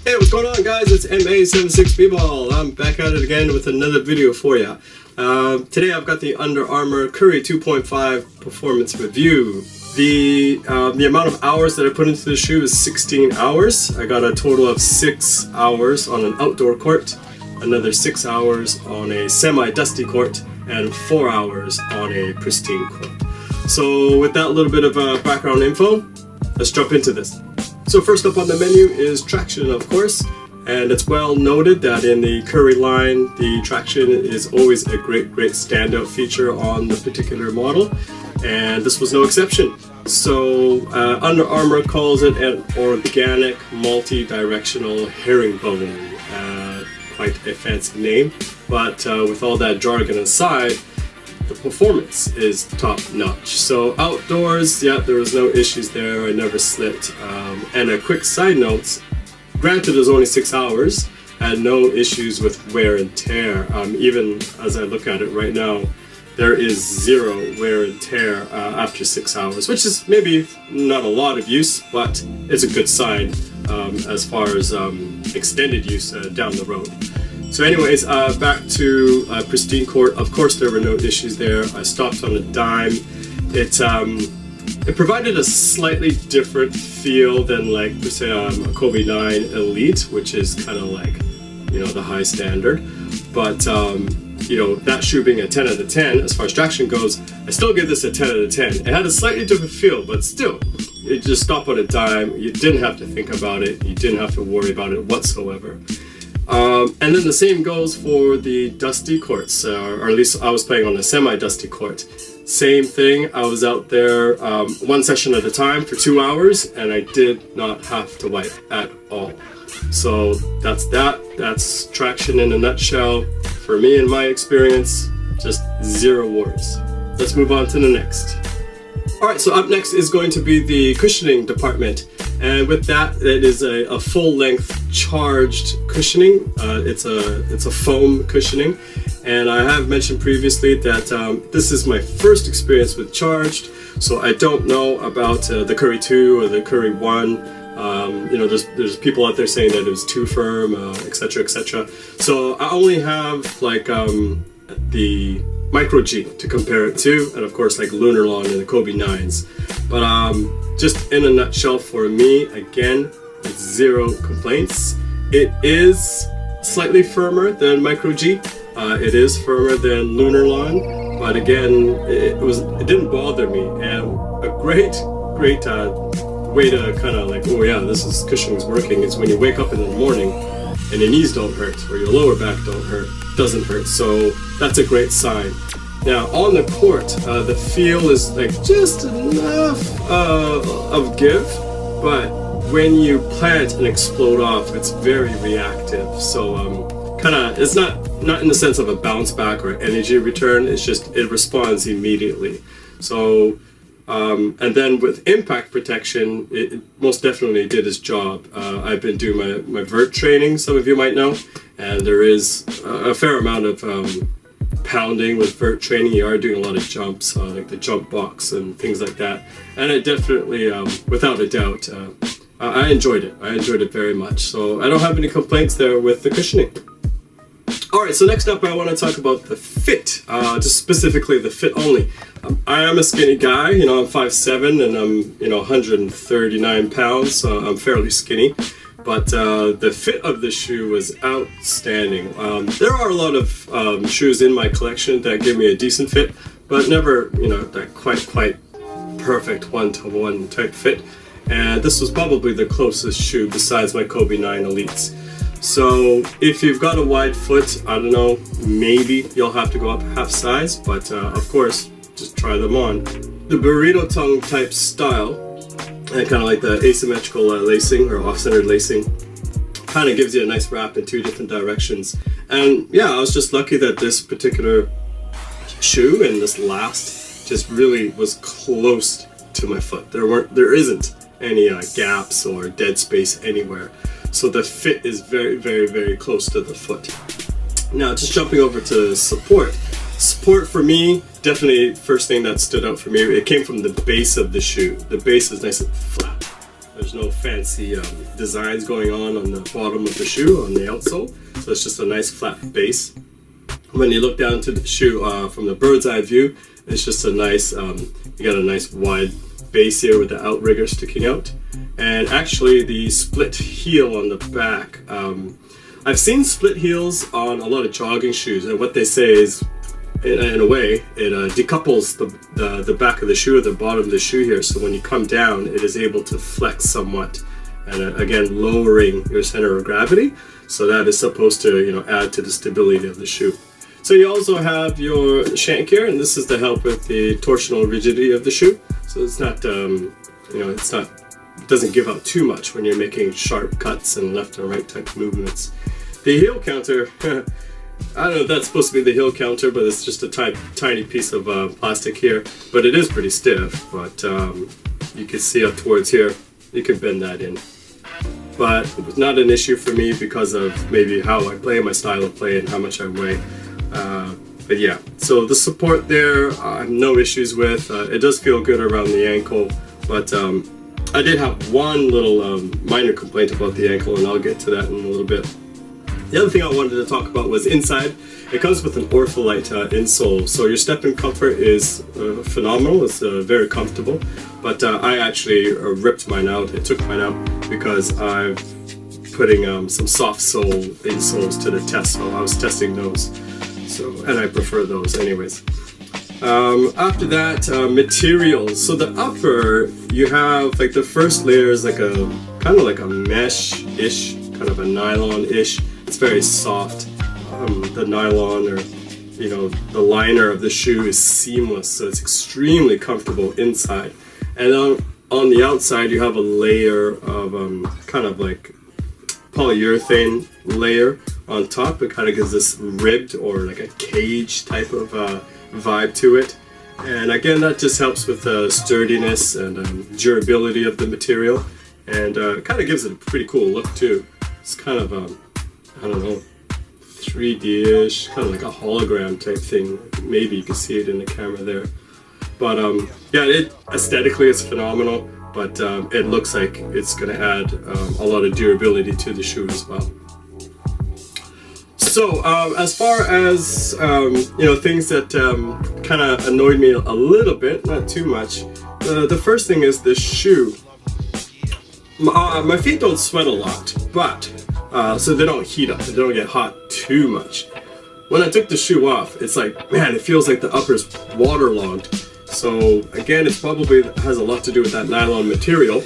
Hey, what's going on, guys? It's MA76B-Ball. I'm back at it again with another video for you. Today I've got the Under Armour Curry 2.5 performance review. The amount of hours that I put into the shoe is 16 hours. I got a total of 6 hours on an outdoor court, another 6 hours on a semi-dusty court, and 4 hours on a pristine court. So with that little bit of background info, let's jump into this. So first up on the menu is traction, of course, and it's well noted that in the Curry line, the traction is always a great standout feature on the particular model, and this was no exception. So Under Armour calls it an organic multi-directional herringbone. Quite a fancy name, but with all that jargon aside, the performance is top notch. So outdoors, yeah, there was no issues there. I never slipped. And a quick side note, granted it was only 6 hours, I had no issues with wear and tear. Even as I look at it right now, there is zero wear and tear after 6 hours, which is maybe not a lot of use, but it's a good sign as far as extended use down the road. So anyways, back to pristine court. Of course, there were no issues there. I stopped on a dime. It provided a slightly different feel than, like, per se, a Kobe 9 Elite, which is kind of like, you know, the high standard. But you know, that shoe being a 10 out of 10 as far as traction goes, I still give this a 10 out of 10. It had a slightly different feel, but still, you just stop on a dime. You didn't have to think about it. You didn't have to worry about it whatsoever. And then the same goes for the dusty courts, or at least I was playing on a semi-dusty court. Same thing, I was out there one session at a time for 2 hours, and I did not have to wipe at all. So that's that. That's traction in a nutshell. For me, in my experience, just zero words. Let's move on to the next. Alright, so up next is going to be the cushioning department. And with that, it is a full-length charged cushioning. It's a foam cushioning, and I have mentioned previously that this is my first experience with charged, so I don't know about the Curry 2 or the Curry 1. You know, there's people out there saying that it was too firm, etc., etc. So I only have like the Micro G to compare it to, and of course like Lunarlon and the Kobe 9s. But just in a nutshell, for me, again, zero complaints. It is slightly firmer than Micro G. It is firmer than Lunarlon, but again, it didn't bother me. And a great way to kind of like, oh yeah, this cushioning's working, is when you wake up in the morning and your knees don't hurt or your lower back doesn't hurt. So that's a great sign. Now on the court, the feel is like just enough of give, but when you plant and explode off, it's very reactive. So kind of, it's not in the sense of a bounce back or energy return. It's just it responds immediately. So and then with impact protection, it most definitely did its job. I've been doing my vert training, some of you might know, and there is a fair amount of pounding with vert training. You are doing a lot of jumps, like the jump box and things like that. And it definitely, without a doubt, I enjoyed it. I enjoyed it very much. So I don't have any complaints there with the cushioning. Alright, so next up I want to talk about the fit, just specifically the fit only. I am a skinny guy, you know, I'm 5'7", and I'm, you know, 139 pounds, so I'm fairly skinny. But the fit of the shoe was outstanding. There are a lot of shoes in my collection that give me a decent fit, but never, you know, that quite perfect one-to-one type fit. And this was probably the closest shoe besides my Kobe 9 Elites. So if you've got a wide foot, I don't know, maybe you'll have to go up half size, but of course, just try them on. The burrito tongue type style, and kind of like the asymmetrical lacing or off-centered lacing, kind of gives you a nice wrap in two different directions. And yeah, I was just lucky that this particular shoe and this last just really was close to my foot. There isn't any gaps or dead space anywhere. So the fit is very close to the foot. Now, just jumping over to support. Support for me, definitely first thing that stood out for me, it came from the base of the shoe. The base is nice and flat. There's no fancy designs going on the bottom of the shoe on the outsole, so it's just a nice flat base. When you look down to the shoe from the bird's eye view, it's just a nice, you got a nice wide base here with the outrigger sticking out. And actually the split heel on the back, I've seen split heels on a lot of jogging shoes, and what they say is, in a way, it decouples the back of the shoe at the bottom of the shoe here, so when you come down it is able to flex somewhat, and again lowering your center of gravity, so that is supposed to add to the stability of the shoe. So you also have your shank here, and this is to help with the torsional rigidity of the shoe, so it's not it doesn't give out too much when you're making sharp cuts and left and right type movements. The heel counter, I don't know if that's supposed to be the heel counter, but it's just a tiny piece of plastic here. But it is pretty stiff, but you can see up towards here, you can bend that in. But it was not an issue for me because of maybe how I play, my style of play, and how much I weigh. But yeah, so the support there, I have no issues with. It does feel good around the ankle, but I did have one little minor complaint about the ankle, and I'll get to that in a little bit. The other thing I wanted to talk about was inside. It comes with an Ortholite insole, so your step-in comfort is phenomenal. It's very comfortable, but I actually ripped mine out. It took mine out because I'm putting some soft sole insoles to the test, so I was testing those. So, and I prefer those anyways. After that, materials. So the upper, you have like the first layer is like a kind of like a mesh-ish, kind of a nylon-ish. It's very soft. The nylon, or the liner of the shoe is seamless, so it's extremely comfortable inside. And on the outside, you have a layer of kind of like polyurethane layer on top. It kind of gives this ribbed or like a cage type of vibe to it. And again, that just helps with the sturdiness and durability of the material, and kind of gives it a pretty cool look too. It's kind of I don't know, 3D-ish, kind of like a hologram type thing. Maybe you can see it in the camera there. But yeah, it aesthetically is phenomenal, but it looks like it's going to add a lot of durability to the shoe as well. So as far as things that kind of annoyed me a little bit, not too much. The first thing is the shoe. My feet don't sweat a lot, but so they don't heat up, they don't get hot too much. When I took the shoe off, it's like, man, it feels like the upper's waterlogged. So again, it probably has a lot to do with that nylon material,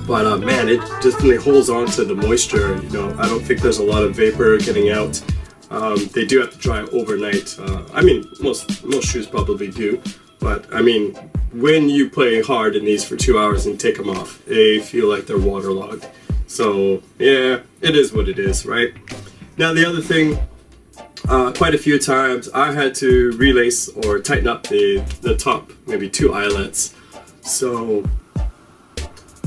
but man, it definitely holds on to the moisture. I don't think there's a lot of vapor getting out. They do have to dry overnight. I mean, most shoes probably do, but I mean, when you play hard in these for 2 hours and take them off, they feel like they're waterlogged. So yeah, it is what it is, right? Now the other thing, quite a few times I had to relace or tighten up the top, maybe 2 eyelets. So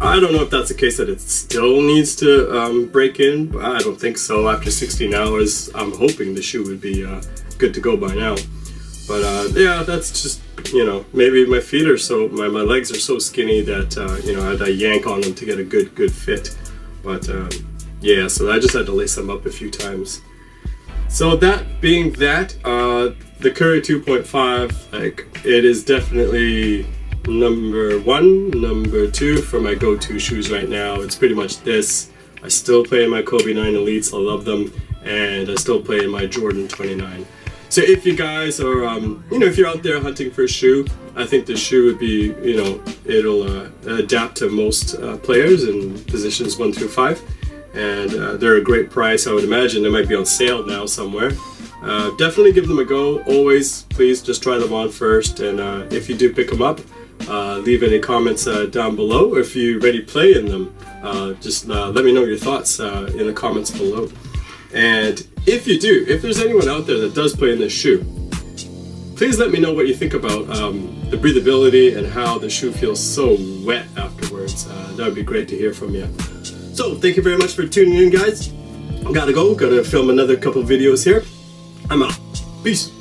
I don't know if that's the case that it still needs to break in, but I don't think so. After 16 hours, I'm hoping the shoe would be good to go by now. But yeah, that's just, maybe my feet are my legs are so skinny that, I had to yank on them to get a good fit. But yeah, so I just had to lace them up a few times. So that being that, the Curry 2.5, like, it is definitely number 1, number 2 for my go-to shoes right now. It's pretty much this. I still play in my Kobe 9 Elites, I love them, and I still play in my Jordan 29. So if you guys are, if you're out there hunting for a shoe, I think the shoe would be, it'll adapt to most players in positions 1 through 5. And they're a great price. I would imagine they might be on sale now somewhere. Definitely give them a go. Always, please just try them on first. And if you do pick them up, leave any comments down below. If you already play in them, just let me know your thoughts in the comments below. And if there's anyone out there that does play in this shoe, please let me know what you think about the breathability and how the shoe feels so wet afterwards. That would be great to hear from you. So thank you very much for tuning in, guys. Gotta go, gotta film another couple videos here. I'm out. Peace.